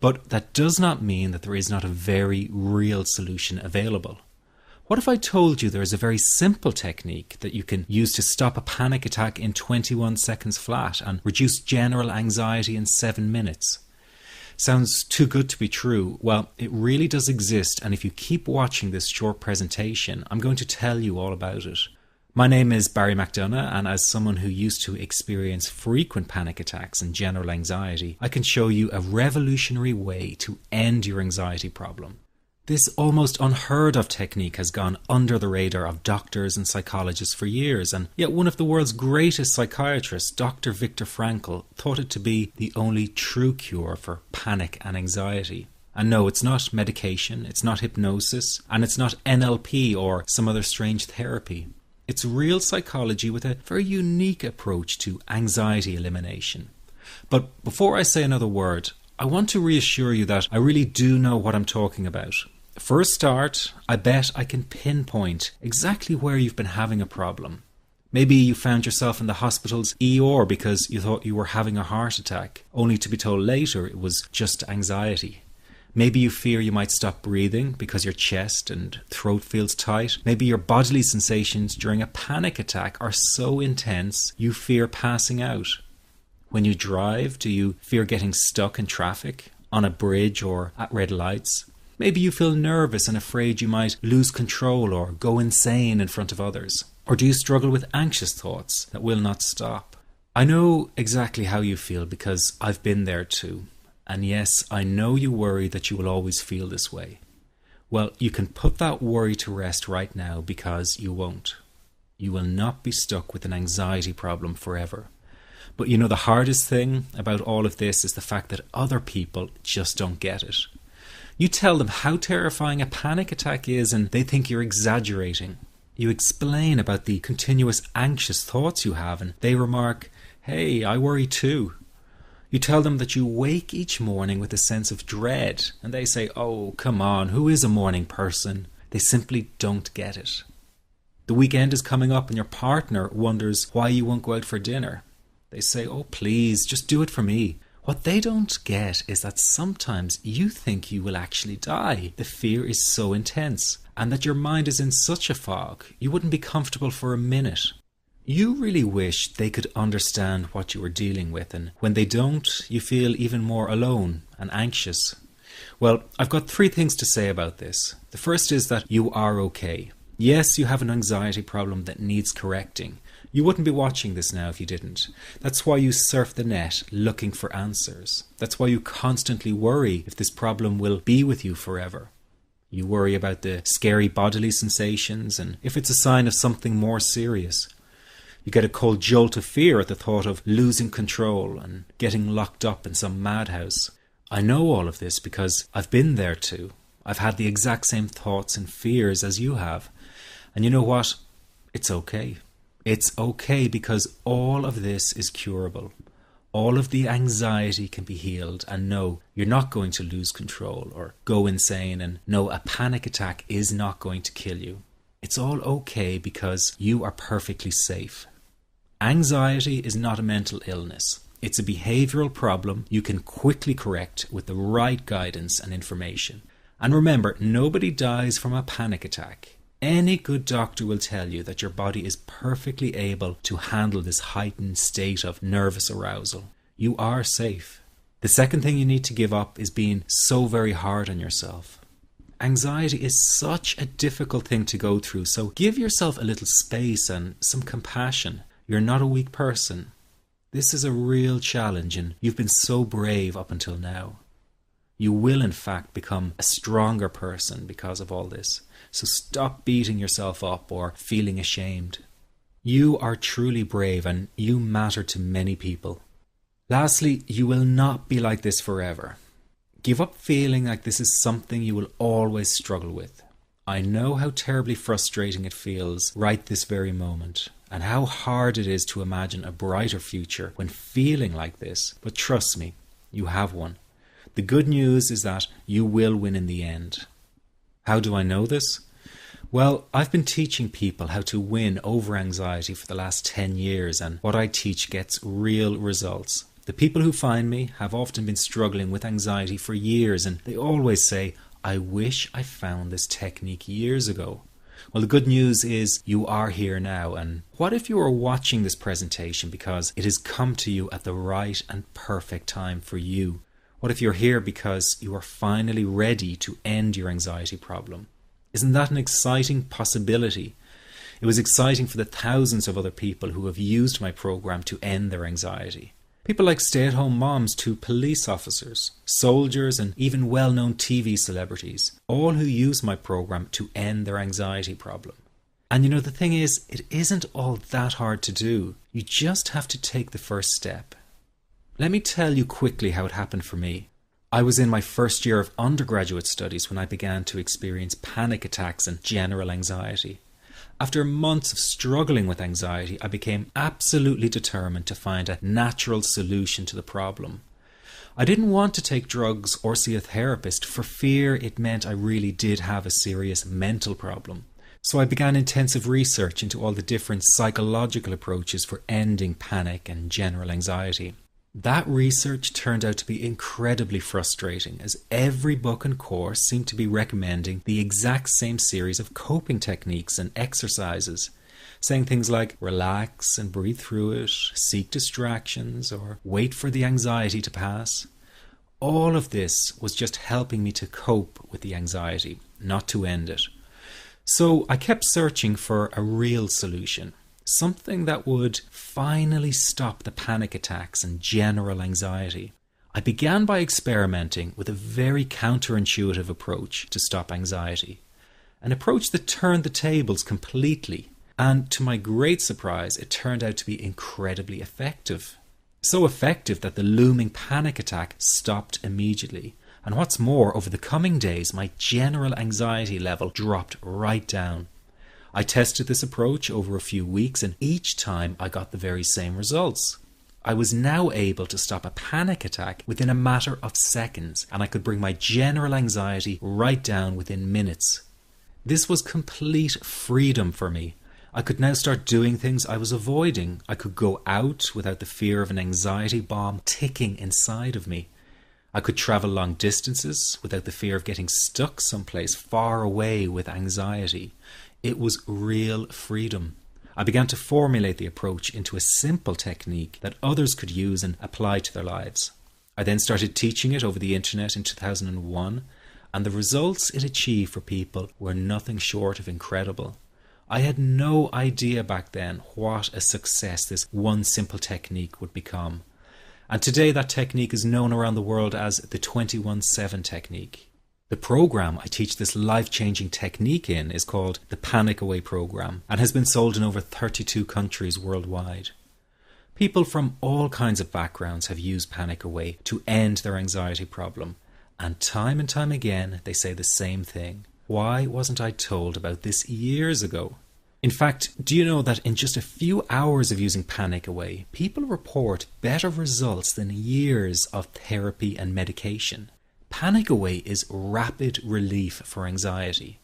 But that does not mean that there is not a very real solution available. What if I told you there is a very simple technique that you can use to stop a panic attack in 21 seconds flat and reduce general anxiety in 7 minutes? Sounds too good to be true. Well, it really does exist, and if you keep watching this short presentation, I'm going to tell you all about it. My name is Barry McDonough, and as someone who used to experience frequent panic attacks and general anxiety, I can show you a revolutionary way to end your anxiety problem. This almost unheard of technique has gone under the radar of doctors and psychologists for years, and yet one of the world's greatest psychiatrists, Dr. Viktor Frankl, thought it to be the only true cure for panic and anxiety. And no, it's not medication, it's not hypnosis, and it's not NLP or some other strange therapy. It's real psychology with a very unique approach to anxiety elimination. But before I say another word, I want to reassure you that I really do know what I'm talking about. For a start, I bet I can pinpoint exactly where you've been having a problem. Maybe you found yourself in the hospital's ER because you thought you were having a heart attack, only to be told later it was just anxiety. Maybe you fear you might stop breathing because your chest and throat feels tight. Maybe your bodily sensations during a panic attack are so intense you fear passing out. When you drive, do you fear getting stuck in traffic, on a bridge or at red lights? Maybe you feel nervous and afraid you might lose control or go insane in front of others. Or do you struggle with anxious thoughts that will not stop? I know exactly how you feel because I've been there too. And yes, I know you worry that you will always feel this way. Well, you can put that worry to rest right now because you won't. You will not be stuck with an anxiety problem forever. But you know, the hardest thing about all of this is the fact that other people just don't get it. You tell them how terrifying a panic attack is and they think you're exaggerating. You explain about the continuous anxious thoughts you have and they remark, "Hey, I worry too." You tell them that you wake each morning with a sense of dread and they say, "Oh, come on, who is a morning person?" They simply don't get it. The weekend is coming up and your partner wonders why you won't go out for dinner. They say, "Oh, please, just do it for me." What they don't get is that sometimes you think you will actually die. The fear is so intense, and that your mind is in such a fog, you wouldn't be comfortable for a minute. You really wish they could understand what you are dealing with, and when they don't, you feel even more alone and anxious. Well, I've got 3 things to say about this. The first is that you are okay. Yes, you have an anxiety problem that needs correcting. You wouldn't be watching this now if you didn't. That's why you surf the net looking for answers. That's why you constantly worry if this problem will be with you forever. You worry about the scary bodily sensations and if it's a sign of something more serious. You get a cold jolt of fear at the thought of losing control and getting locked up in some madhouse. I know all of this because I've been there too. I've had the exact same thoughts and fears as you have. And you know what? It's okay. It's okay because all of this is curable. All of the anxiety can be healed, and no, you're not going to lose control or go insane, and no, a panic attack is not going to kill you. It's all okay because you are perfectly safe. Anxiety is not a mental illness. It's a behavioral problem you can quickly correct with the right guidance and information. And remember, nobody dies from a panic attack. Any good doctor will tell you that your body is perfectly able to handle this heightened state of nervous arousal. You are safe. The second thing you need to give up is being so very hard on yourself. Anxiety is such a difficult thing to go through, so give yourself a little space and some compassion. You're not a weak person. This is a real challenge and you've been so brave up until now. You will in fact become a stronger person because of all this. So stop beating yourself up or feeling ashamed. You are truly brave and you matter to many people. Lastly, you will not be like this forever. Give up feeling like this is something you will always struggle with. I know how terribly frustrating it feels right this very moment, and how hard it is to imagine a brighter future when feeling like this, but trust me, you have one. The good news is that you will win in the end. How do I know this? Well, I've been teaching people how to win over anxiety for the last 10 years, and what I teach gets real results. The people who find me have often been struggling with anxiety for years, and they always say, I wish I found this technique years ago. Well, the good news is you are here now, and what if you are watching this presentation because it has come to you at the right and perfect time for you? What if you're here because you are finally ready to end your anxiety problem? Isn't that an exciting possibility? It was exciting for the thousands of other people who have used my program to end their anxiety. People like stay-at-home moms to police officers, soldiers, and even well-known TV celebrities, all who use my program to end their anxiety problem. And the thing is, it isn't all that hard to do. You just have to take the first step. Let me tell you quickly how it happened for me. I was in my first year of undergraduate studies when I began to experience panic attacks and general anxiety. After months of struggling with anxiety, I became absolutely determined to find a natural solution to the problem. I didn't want to take drugs or see a therapist for fear it meant I really did have a serious mental problem. So I began intensive research into all the different psychological approaches for ending panic and general anxiety. That research turned out to be incredibly frustrating, as every book and course seemed to be recommending the exact same series of coping techniques and exercises, saying things like relax and breathe through it, seek distractions, or wait for the anxiety to pass. All of this was just helping me to cope with the anxiety, not to end it. So I kept searching for a real solution. Something that would finally stop the panic attacks and general anxiety. I began by experimenting with a very counterintuitive approach to stop anxiety. An approach that turned the tables completely. And to my great surprise, it turned out to be incredibly effective. So effective that the looming panic attack stopped immediately. And what's more, over the coming days, my general anxiety level dropped right down. I tested this approach over a few weeks, and each time I got the very same results. I was now able to stop a panic attack within a matter of seconds, and I could bring my general anxiety right down within minutes. This was complete freedom for me. I could now start doing things I was avoiding. I could go out without the fear of an anxiety bomb ticking inside of me. I could travel long distances without the fear of getting stuck someplace far away with anxiety. It was real freedom. I began to formulate the approach into a simple technique that others could use and apply to their lives. I then started teaching it over the internet in 2001, and the results it achieved for people were nothing short of incredible. I had no idea back then what a success this one simple technique would become. And today that technique is known around the world as the 21-7 technique. The program I teach this life-changing technique in is called the Panic Away program and has been sold in over 32 countries worldwide. People from all kinds of backgrounds have used Panic Away to end their anxiety problem, and time again they say the same thing. Why wasn't I told about this years ago? In fact, do you know that in just a few hours of using Panic Away, people report better results than years of therapy and medication? Panic Away is rapid relief for anxiety.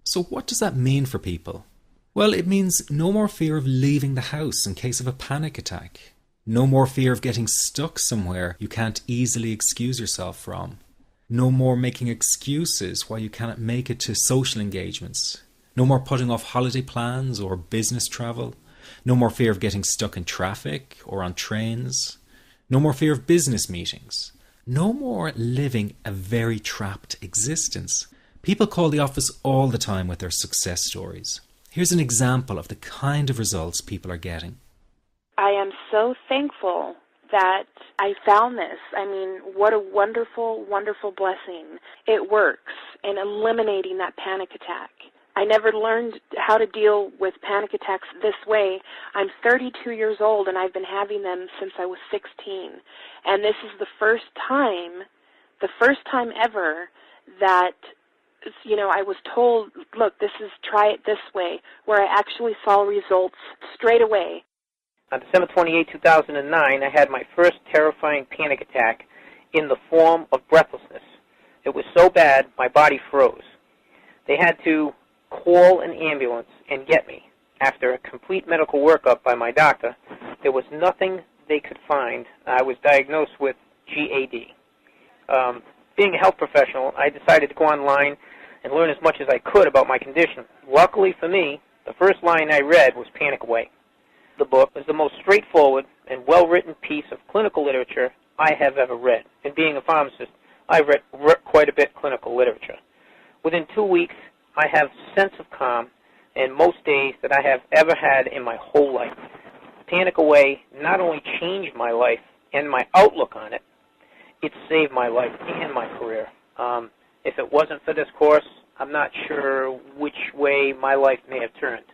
So what does that mean for people? Well, it means no more fear of leaving the house in case of a panic attack. No more fear of getting stuck somewhere you can't easily excuse yourself from. No more making excuses why you cannot make it to social engagements. No more putting off holiday plans or business travel. No more fear of getting stuck in traffic or on trains. No more fear of business meetings. No more living a very trapped existence. People call the office all the time with their success stories. Here's an example of the kind of results people are getting. I am so thankful that I found this. I mean, what a wonderful, wonderful blessing. It works in eliminating that panic attack. I never learned how to deal with panic attacks this way. I'm 32 years old, and I've been having them since I was 16. And this is the first time ever that, I was told, look, try it this way, where I actually saw results straight away. On December 28, 2009, I had my first terrifying panic attack in the form of breathlessness. It was so bad, my body froze. They had to call an ambulance and get me. After a complete medical workup by my doctor, there was nothing they could find, I was diagnosed with GAD. Being a health professional, I decided to go online and learn as much as I could about my condition. Luckily for me, the first line I read was Panic Away. The book is the most straightforward and well-written piece of clinical literature I have ever read. And being a pharmacist, I've read quite a bit of clinical literature. Within 2 weeks, I have a sense of calm in most days that I have ever had in my whole life. Panic Away not only changed my life and my outlook on it, it saved my life and my career. If it wasn't for this course, I'm not sure which way my life may have turned.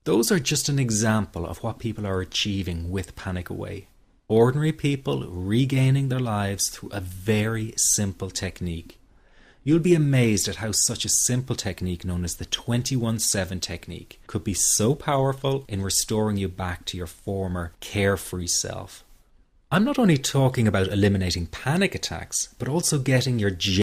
Those are just an example of what people are achieving with Panic Away. Ordinary people regaining their lives through a very simple technique. You'll be amazed at how such a simple technique known as the 21-7 technique could be so powerful in restoring you back to your former carefree self. I'm not only talking about eliminating panic attacks, but also getting your